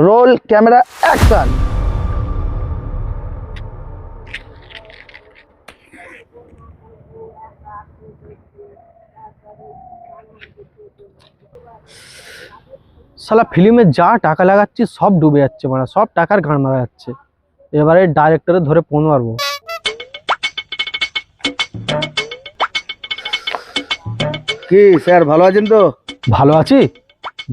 Role camera action. সালা ফিল্মে যা টাকা লাগাচ্ছি সব ডুবে যাচ্ছে, মানে সব টাকার গান মারা যাচ্ছে। এবারে ডাইরেক্টরে ধরে ফোন মারবো। কি স্যার ভালো আছেন তো? ভালো আছি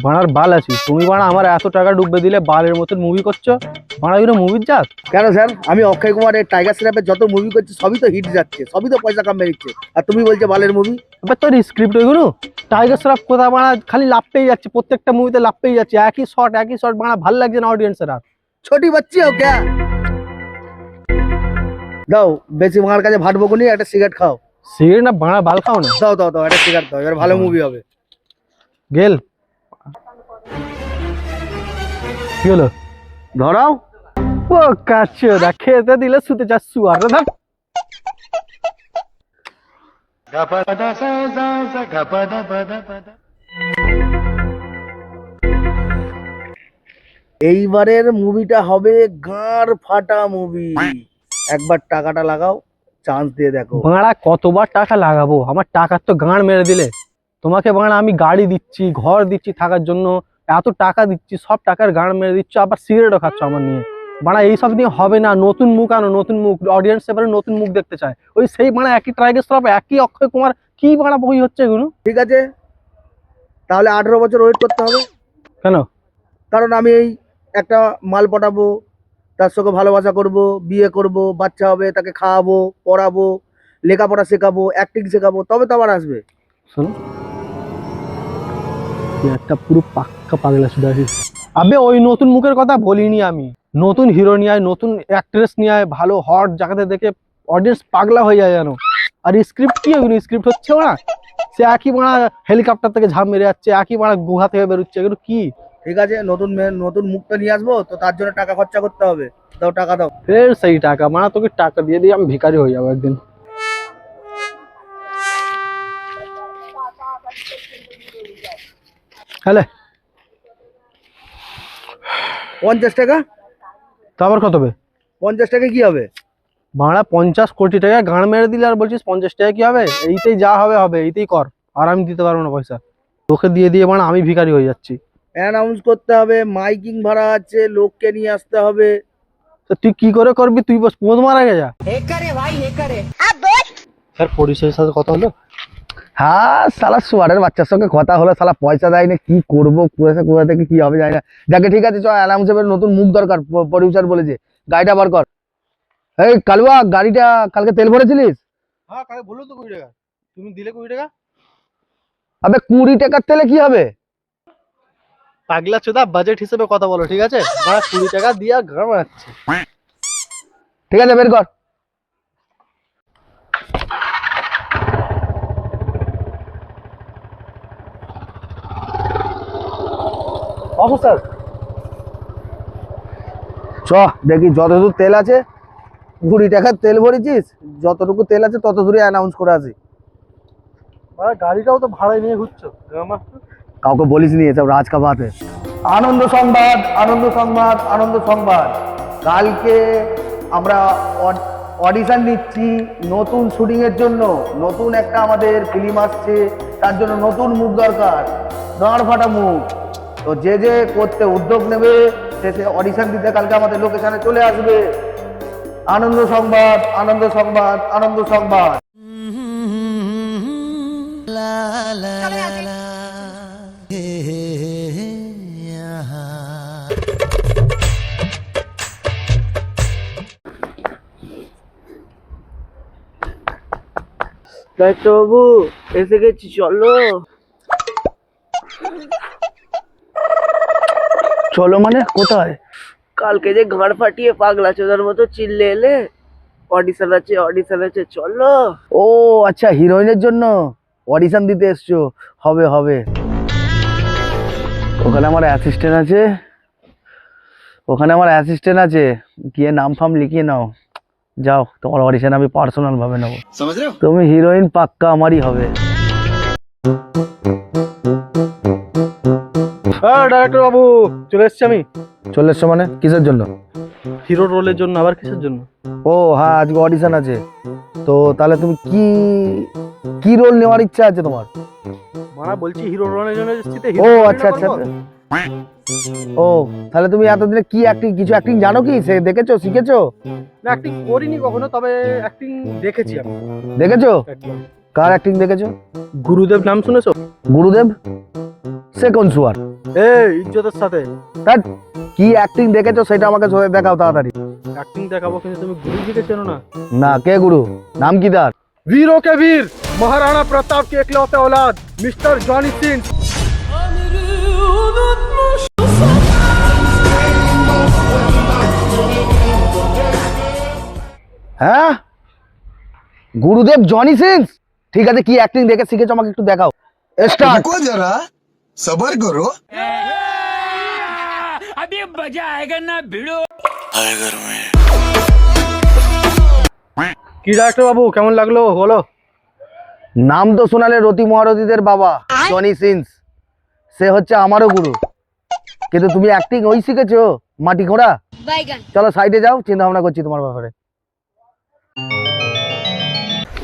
বাড়ার বাল আছি, তুমি বাড়া আমার এত টাকা ডুববে দিলে বালের মতন মুভি করছো। বাড়া এগুলো মুভির জাত? কেন স্যার, আমি অক্ষয় কুমারের টাইগার শ্রফের যত মুভি করছি সবই তো হিট যাচ্ছে, সবই তো পয়সা কামিয়ে দিচ্ছে, আর তুমি বলছো বালের মুভি। এবার তোর স্ক্রিপ্ট ওইগুলো টাইগার শ্রফ কোথা বাড়া খালি লাভ পেয়ে যাচ্ছে, প্রত্যেকটা মুভিতে লাভ পেয়ে যাচ্ছে, একই শট বাড়া ভালো লাগছে না অডিয়েন্সের। আর ছোটি বাচ্চি হো ক্যা? দাও বেশি মার কাছে ভাট বকুনি, একটা সিগারেট খাও। সিগারেট না বাড়া বাল খাও না? দাও দাও দাও একটা সিগারেট দাও, এবার ভালো মুভি হবে। গেল কি হলো? ধরাও। ও কাচ্ছো দা খেতে দিলে শুতে যাচ্ছু আর ধর। এইবারের মুভিটা হবে গাঁড় ফাটা মুভি, একবার টাকাটা লাগাও, চান্স দিয়ে দেখো। বাড়া কতবার টাকা লাগাবো, আমার টাকার তো গাঁড় মেরে দিলে। তোমাকে বাড়া আমি গাড়ি দিচ্ছি, ঘর দিচ্ছি থাকার জন্য, এত টাকা দিচ্ছি, সব টাকার গাঁড় মেরে দিচ্ছ, আবার সিগারেটও খাচ্ছ আমার নিয়ে। বাড়া এইসব নিয়ে হবে না, নতুন মুখ আনো, নতুন মুখ। অডিয়েন্স এবারে নতুন মুখ দেখতে চায়। ওই সেই বাড়া একই টাইগার শ্রফ, একই অক্ষয় কুমার, কি বাড়া বই হচ্ছে এগুলো? ঠিক আছে, তাহলে 18 বছর ওয়েট করতে হবে। কেন? কারণ আমি এই একটা মাল পটাবো, তার সঙ্গে ভালোবাসা করব, বিয়ে করব, বাচ্চা হবে, তাকে খাওয়াবো, পড়াবো, লেখাপড়া শেখাবো, অ্যাক্টিং শেখাবো, তবে তো আবার আসবে। শোনো, তুই একটা পুরো পাক্কা পাগলা শুধু আছিস। আবে ওই নতুন মুখের কথা বলিনি আমি, নতুন হিরো নিয়ে আয়, নতুন অ্যাক্ট্রেস নিয়ে আয়, ভালো হট জায়গাতে দেখে অডিয়েন্স পাগলা হয়ে যায় জানো। আর স্ক্রিপ্ট কি ওগুলো স্ক্রিপ্ট হচ্ছে না, সে একই মারা হেলিকপ্টার থেকে ঝাঁপ মেরে যাচ্ছে, একই মারা গুহা থেকে বেরোচ্ছে, এগুলো কি? ঠিক আছে, নতুন মুখটা নিয়ে আসবো তো, তার জন্য টাকা খরচা করতে হবে। দাও টাকা দাও। ফের সেই টাকা মারা, তোকে টাকা দিয়ে দিয়ে আমি ভিখারি হয়ে যাবো একদিন। হ্যালে 50 টাকা? তো আবার কত হবে? 50 টাকা কি হবে? ভাড়া 50 কোটি টাকা গান মেরে দিলে আর বলছিস 50 টাকা কি হবে? এইতেই যা হবে হবে, এইতেই কর, আর আমি দিতে পারবো না পয়সা। তোকে দিয়ে দিয়ে মানে আমি ভিখারি হয়ে যাচ্ছি। অ্যানাউন্স করতে হবে, মাইকিং ভাড়া আছে, লোককে নিয়ে আসতে হবে। তো তুই কি করে করবি? তুই বস পোঁদ মারা গে যা। স্যার পরিচয়ের সাথে কথা হলো? হ্যাঁ শালা সুয়ারের বাচ্চার সঙ্গে কথা হলো, শালা পয়সা দেয় না, কি করবো, কোথা থেকে কি হবে জানি না। যাকে ঠিক আছে, চ অ্যানাউন্স হবে, নতুন মুখ দরকার, প্রডিউসার বলেছে। গাড়িটা বার কর। এই কালুয়া, গাড়িটা কালকে তেল ভরেছিলিস? হ্যাঁ কালকে বললো তো 20 টাকা, তুমি দিলে 20 টাকা। আবে 20 টাকার তেলে কি হবে? পাগলা চোদা, বাজেট হিসেবে কথা বলো ঠিক আছে? ভাড়া 20 টাকা দিয়ে গান মারাচ্ছে। ঠিক আছে বের কর। অফিসার চ দেখি যতদূর তেল আছে। 20 টাকার তেল ভরেছিস, যতটুকু তেল আছে তত দূরে অ্যানাউন্স করে আসি। গাড়িটাও তো ভাড়ায় নিয়ে ঘুরছো। কাউকে বলিস নি, এসব রাজকা বাতে। আনন্দ সংবাদ, আনন্দ সংবাদ, আনন্দ সংবাদ। কালকে আমরা অডিশন নিচ্ছি নতুন শুটিং এর জন্য। নতুন একটা আমাদের ফিল্ম আসছে, তার জন্য নতুন মুখ দরকার, গাঁড় ফাটা মুখ। তো যে যে করতে উদ্যোগ নেবে সে অডিশন দিতে কালকে আমাদের লোকেশনে চলে আসবে। আনন্দ সংবাদ, আনন্দ সংবাদ, আনন্দ সংবাদ। ডাক্তারবাবু এসে গেছি, চলো। চলো মানে কোথায়? কালকে যে ঘাড় ফাটিয়ে পাগলা চোদার মতো চিল্লে এলে, অডিশন আছে অডিশন আছে, চলো। ও আচ্ছা, হিরোইনের জন্য অডিশন দিতে এসছো। হবে হবে। ওখানে আমার অ্যাসিস্ট্যান্ট আছে, গিয়ে নাম ফাম লিখিয়ে নাও। যাও, তোমার অডিশন আমি পার্সোনাল ভাবে নেবো। তুমি হিরোইন পাক্কা আমারই হবে। হ্যাঁ ডাইরেক্টর বাবু, চলে এসছি আমি। চলে এসছো মানে কিসের জন্য? হিরো রোলের জন্য। আবার কিসের জন্য? ও হ্যাঁ, আজকে অডিশন আছে। তো তাহলে তুমি কি কি রোল নেওয়ার ইচ্ছা আছে তোমার? মারা বলছি হিরো রোলের জন্য এসেছি তো। ও আচ্ছা আচ্ছা আচ্ছা। ও তাহলে তুমি এতদিনে কি অ্যাক্টিং, কিছু অ্যাক্টিং জানো কি? সে দেখেছো, শিখেছো? না, অ্যাক্টিং করিনি কখনো, তবে অ্যাক্টিং দেখেছি আমি। দেখেছো? একদম। কার অ্যাক্টিং দেখেছো? গুরুদেব নাম শুনেছো? গুরুদেব? সে কোন সুয়ার? এই ইজ্জতের সাথে ধ্যাৎ, কি অ্যাক্টিং দেখেছো সেটা আমাকে দেখাও তাড়াতাড়ি। অ্যাক্টিং দেখাবো, কিন্তু তুমি গুরুজিকে চেনো না? না, কে গুরু? নাম কি তার? वीरों के वीर, महाराणा प्रताप के इकलौते औलाद मिस्टर जॉनी सिंह। হ্যাঁ, গুরুদেব জনি সিং। ঠিক আছে, কি অ্যাক্টিং দেখে শিখেছো আমাকে একটু দেখাও। স্টার্ট। रुको जरा सबर करो। अभी मजा आएगा ना भिड़ो। কি ডাক্তার বাবু, কেমন লাগলো বলো? নাম তো শোনালে রতি মহারথীদের বাবা জনি সিং। সে হচ্ছে আমারও গুরু, কিন্তু তুমি অ্যাক্টিং ওই শিখেছো মাটি ঘোড়া। চলো সাইডে যাও, চিন্তা ভাবনা করছি তোমার ব্যাপারে।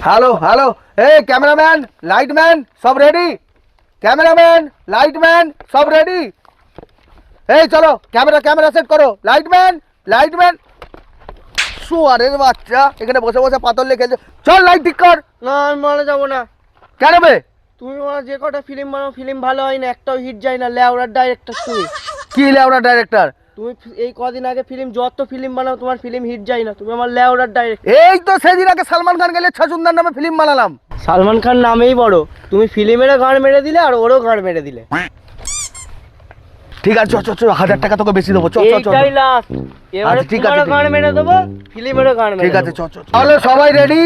হ্যালো হ্যালো, এই ক্যামেরাম্যান, লাইটম্যান, সব রেডি? ক্যামেরাম্যান, লাইটম্যান, সব রেডি? এই চলো, ক্যামেরা সেট করো। Lightman, lightman. শুয়ারের বাচ্চা, এখানে বসে বসে পাথর লেগে খেলছে। চল লাইট ঠিক কর। না আমি মারা যাবো না। কেন বে? তুমি মারা যে কটা ফিল্ম বানাও, ফিল্ম ভালো হয় না, একটাও হিট যায় না। লেওড়ার ডাইরেক্টর তুমি। কি লেওড়া ডাইরেক্টর? তুমি এই কদিন আগে যত ফিল্ম বানাও তোমার ফিল্ম হিট যায় না। তুমি আমার লেওড়ার ডাইরেক্টর। এই তো সেদিন আগে সালমান খান গেলে ছসুন্দর নামে ফিল্ম বানালাম। সালমান খান নামেই বড়, তুমি ফিল্মেরও গান মেরে দিলে আর ওরও গান মেরে দিলে। ঠিক আছে, চ 1000 টাকা তোকে বেশি দেবো। চ চ চ। এইটাই লাস্ট। এবারে আচ্ছা, ঠিক আছে, তোমারও ঠিক গান মেরে দেবো, ফিল্মেরও গান মেরে ঠিক আছে, দেবো। চ চ। তাহলে সবাই রেডি?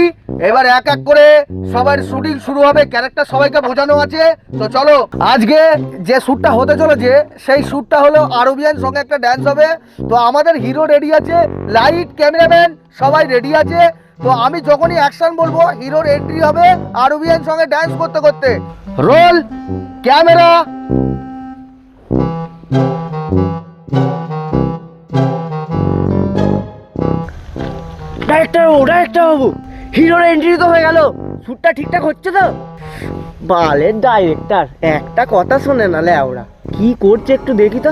এবার এক এক করে সবার শুটিং শুরু হবে। ক্যারেক্টার সবাইকে বোঝানো আছে, তো চলো। আজকে যে শ্যুটটা হতে চলেছে সেই শ্যুটটা হলো আরবিয়ান সঙ্গে একটা ড্যান্স হবে। তো আমাদের হিরো রেডি আছে, লাইট, ক্যামেরাম্যান সবাই রেডি আছে। তো আমি যখনই অ্যাকশন বলবো হিরোর এন্ট্রি হবে আরবিয়ান সঙ্গে ড্যান্স করতে করতে। Role, camera. ডাইরেক্টর বাবু, হিরোর এন্ট্রি তো হয়ে গেল। শ্যুটটা ঠিকঠাক হচ্ছে তো? বালের ডাইরেক্টর একটা কথা শোনে না লেওড়া। কি করছে একটু দেখি তো।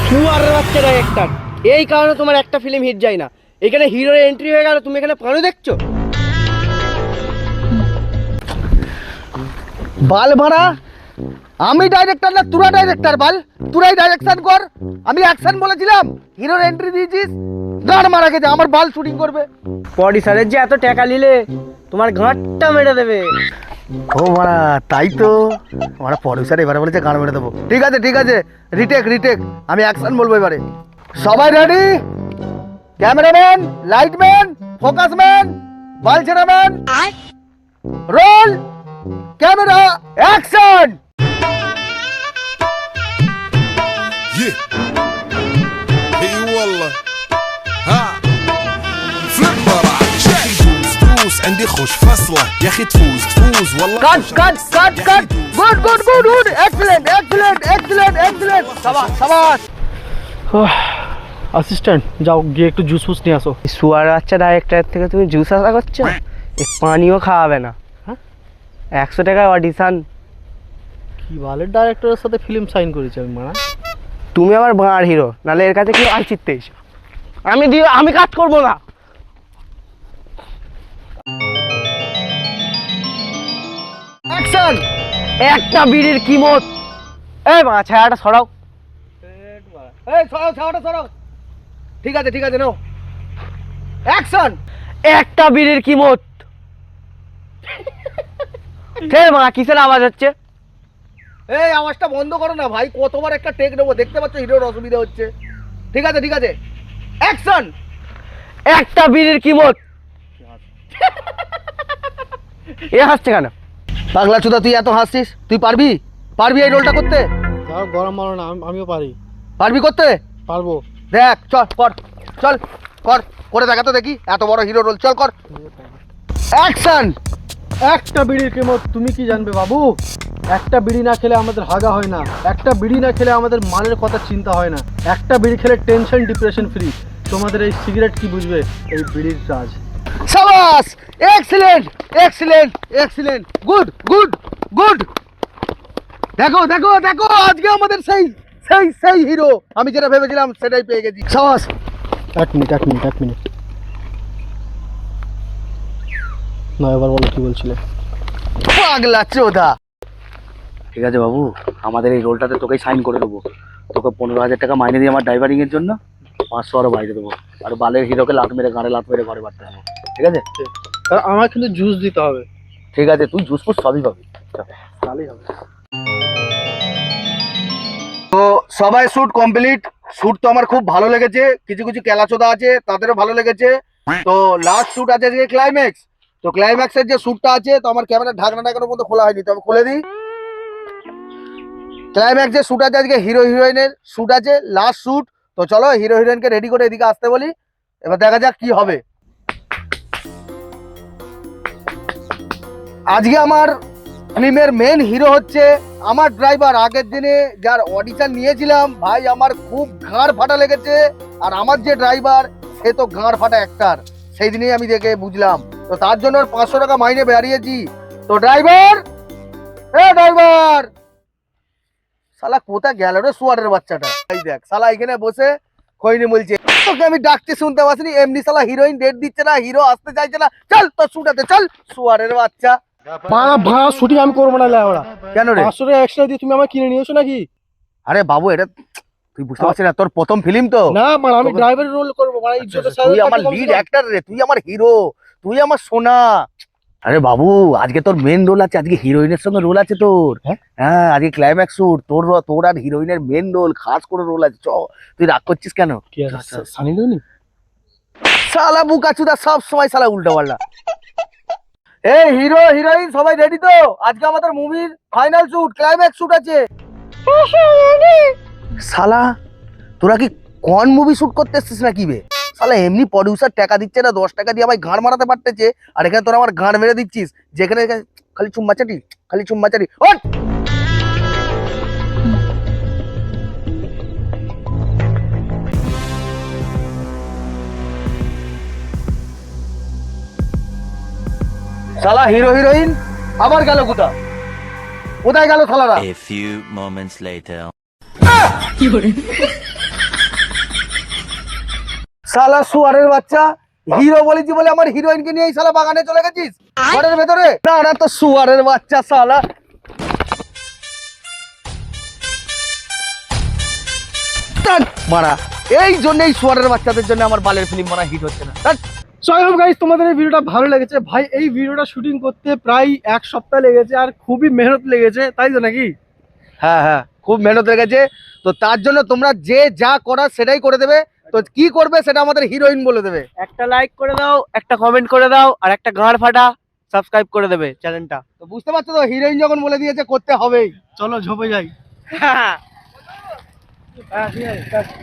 শুয়ারের বাচ্চা ডাইরেক্টর, এই কারণে তোমার একটা ফিল্ম হিট যায় না। এখানে হিরোর এন্ট্রি হয়ে গেল, তুমি এখানে পানু দেখছো? বাল ভাড়া, আমি ডাইরেক্টর না তোরা ডাইরেক্টর? বাল, তোরাই ডাইরেকশন কর। আমি অ্যাকশন বলেছিলাম, হিরোর এন্ট্রি দিয়েছিস। গান মারা গেছে, আমার বাল শুটিং করবে। প্রডিউসারের যে এত টাকা নিলে তোমার ঘাটটা মেরে দেবে। ও মারা, তাই তো আমার প্রডিউসার এবারে বলেছে গান মেরে দেবো। ঠিক আছে ঠিক আছে, রিটেক। আমি অ্যাকশন বলবো এবারে। সবাই রেডি? ক্যামেরাম্যান, লাইটম্যান, ফোকাসম্যান, বালছেরাম্যান, roll, camera, action. اي والله ها فليب براك شايف تفوز عندي خوش فصله يا اخي تفوز والله cut. Good, excellent. সাবাস। অ্যাসিস্ট্যান্ট, যাও গিয়ে একটু জুস ফুস নিয়ে আসো। শুয়ার বাচ্চা ডাইরেক্টরের থেকে তুমি জুস আশা করছো? এ পানিও খাওয়াবে না। হ্যাঁ, 100 টাকায় অডিশন। কি বালের ডাইরেক্টরের সাথে ফিল্ম সাইন করেছি আমি মারা। তুমি আমার বাঁড় হিরো, নাহলে এর কাছে কি আই চিত্তে এসো। আমি কাজ করবো না। অ্যাকশন। একটা বিড়ির কিমত। এই মা ছায়াটা সরাও। এই সরাও। ঠিক আছে নাও। অ্যাকশন। একটা বিড়ির কিমত। হে মা, কিসের আওয়াজ হচ্ছে? এই আওয়াজটা বন্ধ করো না ভাই, কতবার একটা টেক নেবো, দেখতে পাচ্ছ হিরোর অসুবিধা হচ্ছে। ঠিক আছে। অ্যাকশন। একটা বিড়ির কিমত। এ হাসছে কেন? পাগলা চোদা, তুই এত হাসছিস? তুই পারবি এই রোলটা করতে? যাও, গরম মারো না, আমিও পারি। পারবি করতে? পারবো। দেখ, চল করে দেখা তো দেখি, এত বড় হিরো রোল। চল কর। অ্যাকশন। একটা বিড়ির কিমত তুমি কি জানবে বাবু? একটা বিড়ি না খেলে আমাদের হাগা হয় না, একটা বিড়ি না খেলে আমাদের মালের কথা চিন্তা হয় না, একটা বিড়ি খেলে টেনশন ডিপ্রেশন ফ্রি। তোমাদের এই সিগারেট কি বুঝবে এই বিড়ির রাজ। সাবাস, excellent excellent excellent, good good good. দেখো দেখো দেখো, আজকে আমাদের সেই সেই সেই হিরো, আমি যেটা ভেবেছিলাম সেটাই পেয়ে গেছি। সাবাস। এক মিনিট এক মিনিট এক মিনিট, না এবার বলো কি বলছিলে। পাগলা চোদা। ঠিক আছে বাবু, আমাদের এই রোলটাতে তোকেই সাইন করে দেবো। তোকে 15,000 টাকা মাইনে দিয়ে আমার ড্রাইভারিং এর জন্য 500 আরো বাইরে দেবো। আর বালের হিরোকে লাত মেরে গাড়ে লাত মেরে ঘরে বাড়তে দেবো। ঠিক আছে? আমার কিন্তু জুস দিতে হবে। ঠিক আছে, তুই জুস ফুস সবই পাবি। তাহলেই হবে। তো সবাই শ্যুট কমপ্লিট। শ্যুট তো আমার খুব ভালো লেগেছে, কিছু কিছু কেলাচোদা আছে তাদেরও ভালো লেগেছে। তো লাস্ট শ্যুট আছে আজকে ক্লাইম্যাক্স। তো ক্লাইম্যাক্সের যে শ্যুটটা আছে, তো আমার ক্যামেরা ঢাকনাটা এখনো পর্যন্ত খোলা হয়নি, তো আমি খুলে দিই। ক্লাইম্যাক্সের শ্যুট আছে আজকে, হিরো হিরোইনের শ্যুট আছে, লাস্ট শ্যুট। তো চলো হিরো হিরোইনকে রেডি করে এদিকে আসতে বলি, এবার দেখা যাক কি হবে। আজকে আমার ফিল্মের মেন হিরো হচ্ছে আমার ড্রাইভার। আগের দিনে যার অডিশন নিয়েছিলাম ভাই, আমার খুব ঘাড় ফাটা লেগেছে। আর আমার যে ড্রাইভার সে তো ঘাড় ফাটা অ্যাক্টর, সেই দিনেই আমি দেখে বুঝলাম। তো তার জন্য ওর 500 টাকা মাইনে বাড়িয়েছি। তো ড্রাইভার, এ ড্রাইভার, শালা কোথা গেল রে সুয়ারের বাচ্চাটা? এই দেখ শালা এখানে বসে খৈনি বলছে, তোকে আমি ডাকতে শুনতে পাসনি, এমনি শালা হিরোইন ডেট দিচ্ছে না, হিরো আসতে চাইছে না, চল তোর শুটাতে চল, সুয়ারের বাচ্চা। ভাড়া শুটিং আমি করবো না লেওড়া। কেন রে? 500 টাকা এক্সট্রা দিয়ে তুমি আমার কিনে নিয়েছো নাকি? আরে বাবু, এটা তুই বুঝতে পারছিস না, তোর প্রথম ফিল্ম তো। না মানে আমি ড্রাইভারের রোল করবো, মানে ইজ্জতের সাথে তুই আমার থাকতে লিড বলছো। অ্যাক্টর রে, তুই আমার হিরো, তুই আমার সোনা। আরে বাবু, আজকে তোর মেন রোল আছে, আজকে হিরোইনের সঙ্গে রোল আছে তোর। হ্যাঁ, আজকে ক্লাইম্যাক্স শুট, তোর আর হিরোইনের মেন রোল, খাস করে রোল আছে। চ, তুই রাগ করছিস কেন? কি আছে সানি লিওনি? শালা বুকাচুদা সব সময় শালা উল্টো পাল্টা। এই হিরো হিরোইন সবাই রেডি তো? আজকে আমাদের মুভির ফাইনাল শুট, ক্লাইম্যাক্স শুট আছে। শালা তোরা কি কোন মুভি শুট করতে এসছিস নাকি বে? শালা এমনি প্রডিউসার টাকা দিচ্ছে না, 10 টাকা দিয়ে আমায় গাঁড় মারাতে পারতেছে, আর এখানে তোরা আমার গাঁড় মেরে দিচ্ছিস। যেখানে খালি চুম্মাচাটি, খালি চুম্মাচাটি। ওঠ! শালা হিরো হিরোইন আবার গেল কোথায়? কোথায় গেল শালারা? A few moments later. শালা সুয়ারের বাচ্চা, হিরো বলেছি বলে আমার হিরোইনকে নিয়ে এই শালা বাগানে চলে গেছিস ঘরের ভেতরে? না না, তো সুয়ারের বাচ্চা শালা। ধ্যাৎ মারা, এই জন্যই সুয়ারের বাচ্চাদের জন্য আমার বালের ফিল্ম বানা হিট হচ্ছে না। ধ্যাৎ। সো আই হোপ গাইস তোমাদের এই ভিডিওটা ভালো লেগেছে। ভাই এই ভিডিওটা শুটিং করতে প্রায় 1 সপ্তাহ লেগেছে, আর খুবই মেহনত লেগেছে, তাই তো নাকি? হ্যাঁ হ্যাঁ, খুব মেহনত লেগেছে। তো তার জন্য তোমরা যে যা করার সেটাই করে দেবে। তো কি করবে সেটা আমাদের হিরোইন বলে দেবে। একটা লাইক করে দাও, একটা কমেন্ট করে দাও, আর একটা গাঁড় ফাটা সাবস্ক্রাইব করে দেবে চ্যানেলটা। তো বুঝতে পারছো তো, হিরোইন যখন বলে দিয়েছে করতে হবেই। চলো ঝোপে যাই। হ্যাঁ। হ্যাঁ ঠিক আছে।